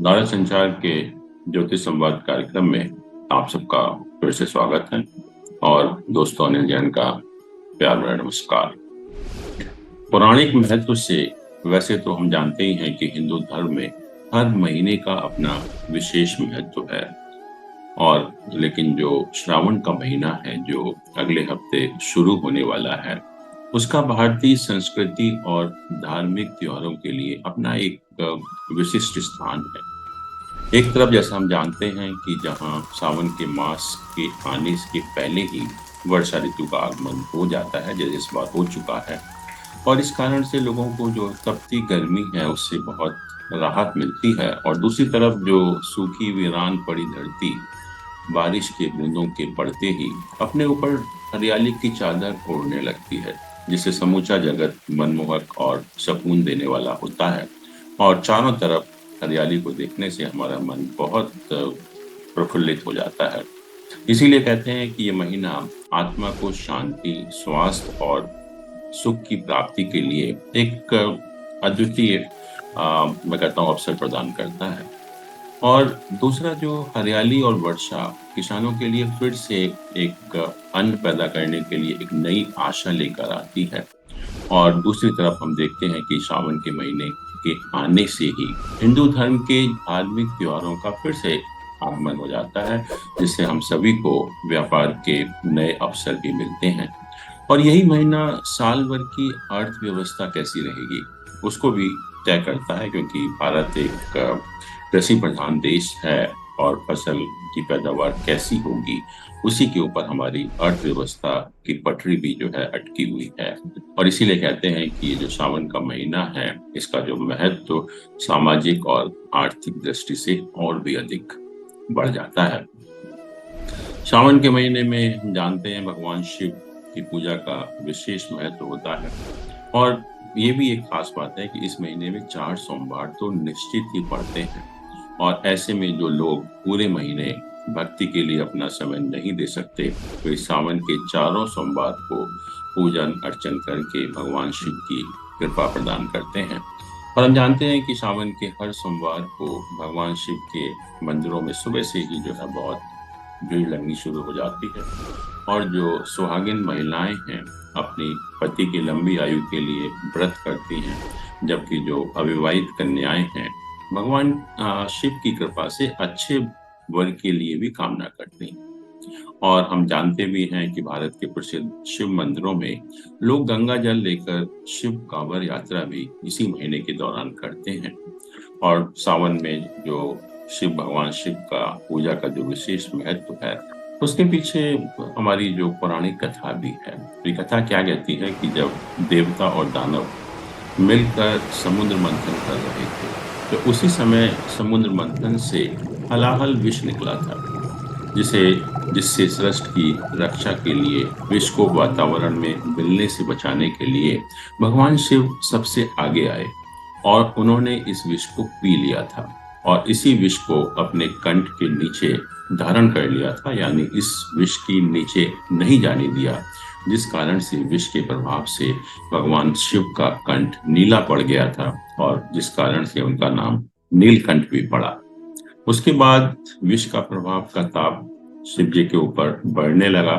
नारा संचार के ज्योतिष संवाद कार्यक्रम में आप सबका फिर से स्वागत है। और दोस्तों, अनिल जैन का प्यार भरा नमस्कार। पौराणिक महत्व से वैसे तो हम जानते ही हैं कि हिंदू धर्म में हर महीने का अपना विशेष महत्व है। और लेकिन जो श्रावण का महीना है, जो अगले हफ्ते शुरू होने वाला है, उसका भारतीय संस्कृति और धार्मिक त्योहारों के लिए अपना एक विशिष्ट स्थान है। एक तरफ जैसा हम जानते हैं कि जहां सावन के मास के आने के पहले ही वर्षा ऋतु का आगमन हो जाता है, जैसे इस बार हो चुका है, और इस कारण से लोगों को जो तपती गर्मी है उससे बहुत राहत मिलती है। और दूसरी तरफ जो सूखी वीरान पड़ी धरती बारिश के बूंदों के पड़ते ही अपने ऊपर हरियाली की चादर ओढ़ने लगती है, जिससे समूचा जगत मनमोहक और सुकून देने वाला होता है। और चारों तरफ हरियाली को देखने से हमारा मन बहुत प्रफुल्लित हो जाता है। इसीलिए कहते हैं कि ये महीना आत्मा को शांति, स्वास्थ्य और सुख की प्राप्ति के लिए एक अद्वितीय मैं कहता हूँ अवसर प्रदान करता है। और दूसरा, जो हरियाली और वर्षा किसानों के लिए फिर से एक अन्न पैदा करने के लिए एक नई आशा लेकर आती है। और दूसरी तरफ हम देखते हैं कि सावन के महीने के आने से ही हिंदू धर्म के धार्मिक त्योहारों का फिर से आगमन हो जाता है, जिससे हम सभी को व्यापार के नए अवसर भी मिलते हैं। और यही महीना साल भर की अर्थव्यवस्था कैसी रहेगी उसको भी तय करता है, क्योंकि भारत एक कृषि प्रधान देश है और फसल की पैदावार कैसी होगी उसी के ऊपर हमारी अर्थव्यवस्था की पटरी भी जो है अटकी हुई है। और इसीलिए कहते हैं कि ये जो सावन का महीना है, इसका जो महत्व सामाजिक और आर्थिक दृष्टि से और भी अधिक बढ़ जाता है। सावन के महीने में हम जानते हैं भगवान शिव की पूजा का विशेष महत्व होता है। और ये भी एक खास बात है कि इस महीने में 4 सोमवार तो निश्चित ही पड़ते हैं। और ऐसे में जो लोग पूरे महीने भक्ति के लिए अपना समय नहीं दे सकते, तो इस सावन के चारों सोमवार को पूजन अर्चन करके भगवान शिव की कृपा प्रदान करते हैं। और हम जानते हैं कि सावन के हर सोमवार को भगवान शिव के मंदिरों में सुबह से ही जो है बहुत भीड़ लगनी शुरू हो जाती है। और जो सुहागिन महिलाएं हैं अपनी पति की लंबी आयु के लिए व्रत करती हैं, जबकि जो अविवाहित कन्याएं हैं भगवान शिव की कृपा से अच्छे वर के लिए भी कामना करती हैं। और हम जानते भी हैं कि भारत के प्रसिद्ध शिव मंदिरों में लोग गंगा जल लेकर शिव कांवर यात्रा भी इसी महीने के दौरान करते हैं। और सावन में जो भगवान शिव का पूजा का जो विशेष महत्व है, उसके पीछे हमारी जो पौराणिक कथा भी है। ये कथा क्या कहती है कि जब देवता और दानव मिलकर समुद्र मंथन कर रहे थे, तो उसी समय समुद्र मंथन से हलाहल विष निकला था, जिससे सृष्टि की रक्षा के लिए, विष को वातावरण में मिलने से बचाने के लिए भगवान शिव सबसे आगे आए और उन्होंने इस विष को पी लिया था। और इसी विष को अपने कंठ के नीचे धारण कर लिया था, यानी इस विष की नीचे नहीं जाने दिया, जिस कारण से विष के प्रभाव से भगवान शिव का कंठ नीला पड़ गया था और जिस कारण से उनका नाम नीलकंठ भी पड़ा। उसके बाद विष का प्रभाव का ताप शिव जी के ऊपर बढ़ने लगा।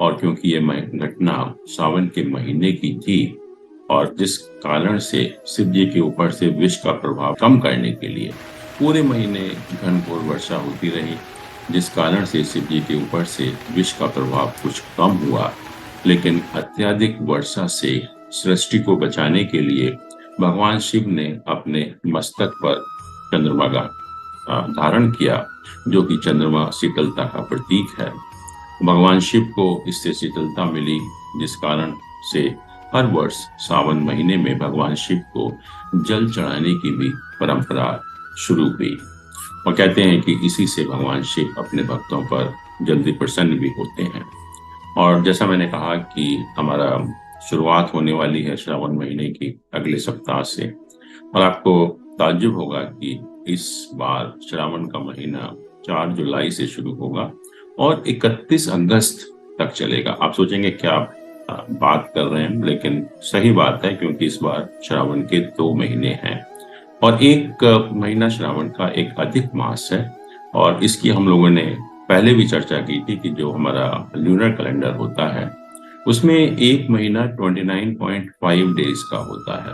और क्योंकि ये घटना सावन के महीने की थी और जिस कारण से शिव जी के ऊपर से विष का प्रभाव कम करने के लिए पूरे महीने घनघोर वर्षा होती रही, जिस कारण से शिव जी के ऊपर से विष का प्रभाव कुछ कम हुआ। लेकिन अत्यधिक वर्षा से सृष्टि को बचाने के लिए भगवान शिव ने अपने मस्तक पर चंद्रमा का धारण किया, जो कि चंद्रमा शीतलता का प्रतीक है। भगवान शिव को इससे शीतलता मिली, जिस कारण से हर वर्ष सावन महीने में भगवान शिव को जल चढ़ाने की भी परंपरा शुरू हुई। और कहते हैं कि इसी से भगवान शिव अपने भक्तों पर जल्दी प्रसन्न भी होते हैं। और जैसा मैंने कहा कि हमारा शुरुआत होने वाली है श्रावण महीने की अगले सप्ताह से। और आपको ताज्जुब होगा कि इस बार श्रावण का महीना 4 जुलाई से शुरू होगा और 31 अगस्त तक चलेगा। आप सोचेंगे क्या बात कर रहे हैं, लेकिन सही बात है, क्योंकि इस बार श्रावण के 2 महीने हैं और एक महीना श्रावण का एक अधिक मास है, और इसकी हम लोगों ने पहले भी चर्चा की थी कि जो हमारा ल्यूनर कैलेंडर होता है उसमें एक महीना 29.5 डेज का होता है,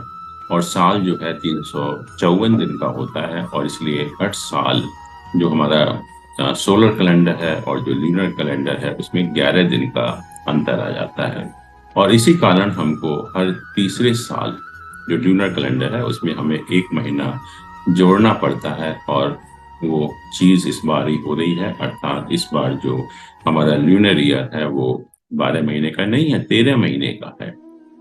और साल जो है 354 दिन का होता है। और इसलिए हर साल जो हमारा सोलर कैलेंडर है और जो ल्यूनर कैलेंडर है उसमें 11 दिन का अंतर आ जाता है। और इसी कारण हमको हर तीसरे साल जो ल्यूनर कैलेंडर है उसमें हमें एक महीना जोड़ना पड़ता है, और वो चीज इस बार ही हो रही है। अर्थात इस बार जो हमारा ल्यूनर ईयर है वो 12 महीने का नहीं है, 13 महीने का है।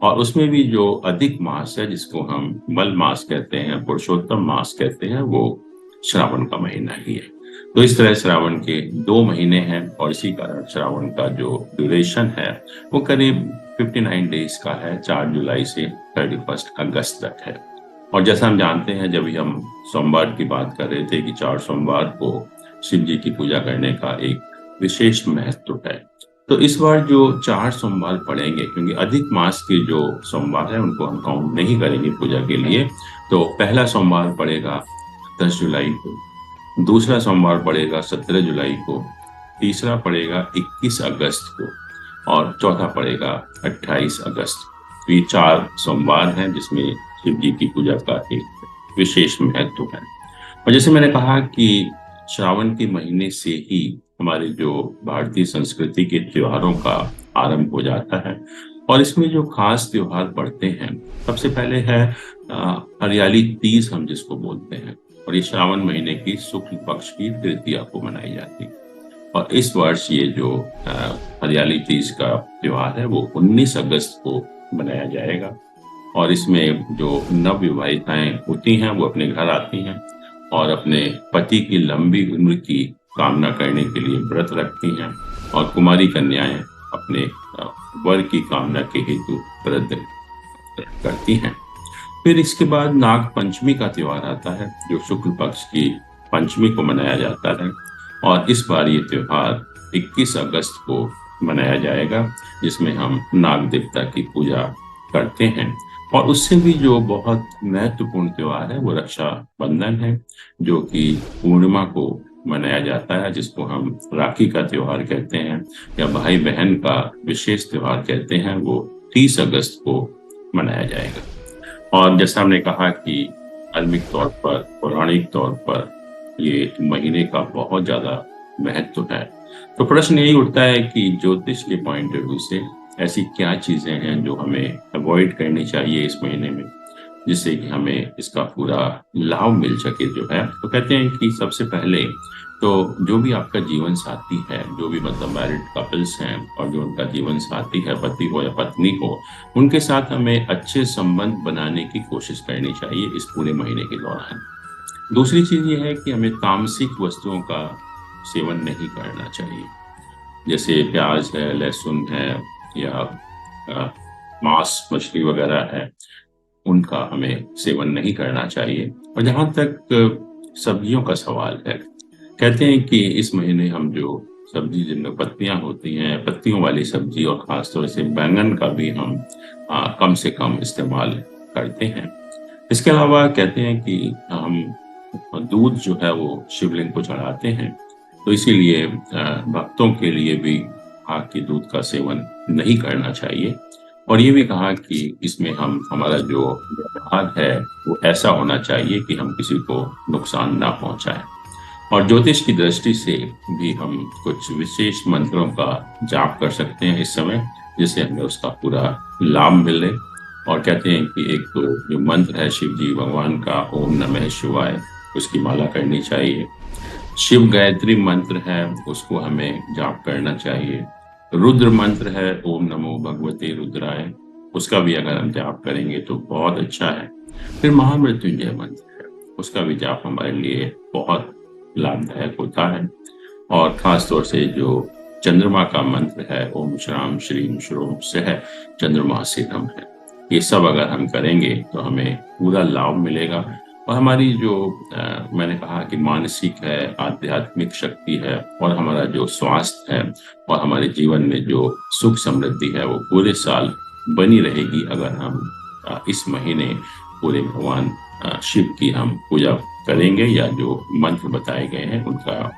और उसमें भी जो अधिक मास है जिसको हम मल मास कहते हैं, पुरुषोत्तम मास कहते हैं, वो श्रावण का महीना ही है। तो इस तरह श्रावण के 2 महीने हैं, और इसी कारण श्रावण का जो ड्यूरेशन है वो करीब 59 डेज का है, 4 जुलाई से 31 अगस्त तक है। और जैसा हम जानते हैं, जब भी हम सोमवार की बात कर रहे थे कि 4 सोमवार को शिव जी की पूजा करने का एक विशेष महत्व है, तो इस बार जो 4 सोमवार पड़ेंगे, क्योंकि अधिक मास के जो सोमवार है उनको हम काउंट नहीं करेंगे पूजा के लिए, तो पहला सोमवार पड़ेगा 10 जुलाई को, दूसरा सोमवार पड़ेगा 17 जुलाई को, तीसरा पड़ेगा 21 अगस्त को, और चौथा पड़ेगा 28 अगस्त। तो ये 4 सोमवार हैं जिसमें शिव जी की पूजा का एक विशेष महत्व है। और जैसे मैंने कहा कि श्रावण के महीने से ही हमारे जो भारतीय संस्कृति के त्योहारों का आरंभ हो जाता है, और इसमें जो खास त्योहार पड़ते हैं, सबसे पहले है हरियाली तीज हम जिसको बोलते हैं, और ये श्रावण महीने की शुक्ल पक्ष की तृतीया को मनाई जाती है। और इस वर्ष ये जो हरियाली तीज का त्योहार है वो 19 अगस्त को मनाया जाएगा। और इसमें जो नवविवाहिताएं होती हैं वो अपने घर आती हैं और अपने पति की लंबी उम्र की कामना करने के लिए व्रत रखती हैं, और कुमारी कन्याएं अपने वर की कामना के हेतु व्रत करती हैं। फिर इसके बाद नाग पंचमी का त्योहार आता है जो शुक्ल पक्ष की पंचमी को मनाया जाता है, और इस बार ये त्योहार 21 अगस्त को मनाया जाएगा, जिसमें हम नाग देवता की पूजा करते हैं। और उससे भी जो बहुत महत्वपूर्ण त्योहार है वो रक्षाबंधन है, जो कि पूर्णिमा को मनाया जाता है, जिसको हम राखी का त्योहार कहते हैं या भाई बहन का विशेष त्योहार कहते हैं। वो 30 अगस्त को मनाया जाएगा। और जैसा हमने कहा कि धार्मिक तौर पर, पौराणिक तौर पर ये महीने का बहुत ज्यादा महत्व है। तो प्रश्न यही उठता है कि ज्योतिष के पॉइंट ऑफ व्यू से ऐसी क्या चीजें हैं जो हमें अवॉइड करनी चाहिए इस महीने में, जिससे कि हमें इसका पूरा लाभ मिल सके जो है। तो कहते हैं कि सबसे पहले तो जो भी आपका जीवन साथी है, जो भी मतलब मैरिड कपल्स हैं और जो उनका जीवन साथी है, पति हो या पत्नी हो, उनके साथ हमें अच्छे संबंध बनाने की कोशिश करनी चाहिए इस पूरे महीने के दौरान। दूसरी चीज ये है कि हमें तामसिक वस्तुओं का सेवन नहीं करना चाहिए, जैसे प्याज है, लहसुन है, या मांस मछली वगैरह है, उनका हमें सेवन नहीं करना चाहिए। और जहाँ तक सब्जियों का सवाल है, कहते हैं कि इस महीने हम जो सब्जी जिनमें पत्तियां होती हैं, पत्तियों वाली सब्जी और खासतौर से बैंगन का भी हम कम से कम इस्तेमाल करते हैं। इसके अलावा कहते हैं कि हम दूध जो है वो शिवलिंग को चढ़ाते हैं, तो इसीलिए भक्तों के लिए भी आग के दूध का सेवन नहीं करना चाहिए। और ये भी कहा कि इसमें हम हमारा जो व्यवहार है वो ऐसा होना चाहिए कि हम किसी को नुकसान ना पहुंचाएं। और ज्योतिष की दृष्टि से भी हम कुछ विशेष मंत्रों का जाप कर सकते हैं इस समय, जिससे हमें उसका पूरा लाभ मिले। और कहते हैं कि एक तो जो मंत्र है शिव जी भगवान का, ओम नमः शिवाय, उसकी माला करनी चाहिए। शिव गायत्री मंत्र है उसको हमें जाप करना चाहिए। रुद्र मंत्र है ओम नमो भगवते रुद्राय, उसका भी अगर हम जाप करेंगे तो बहुत अच्छा है। फिर महामृत्युंजय मंत्र है, उसका भी जाप हमारे लिए बहुत लाभदायक होता है। और खास तौर से जो चंद्रमा का मंत्र है ओम श्राम श्रीम श्रोम सह चंद्रमा से नम है, ये सब अगर हम करेंगे तो हमें पूरा लाभ मिलेगा। और हमारी जो मैंने कहा कि मानसिक है, आध्यात्मिक शक्ति है, और हमारा जो स्वास्थ्य है और हमारे जीवन में जो सुख समृद्धि है वो पूरे साल बनी रहेगी अगर हम इस महीने पूरे भगवान शिव की हम पूजा करेंगे, या जो मंत्र बताए गए हैं उनका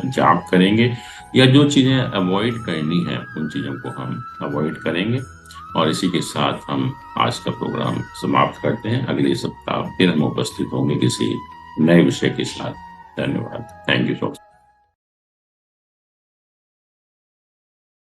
जाप करेंगे, या जो चीजें अवॉइड करनी है उन चीजों को हम अवॉइड करेंगे। और इसी के साथ हम आज का प्रोग्राम समाप्त करते हैं। अगले सप्ताह फिर हम उपस्थित होंगे किसी नए विषय के साथ। धन्यवाद। Thank you so much.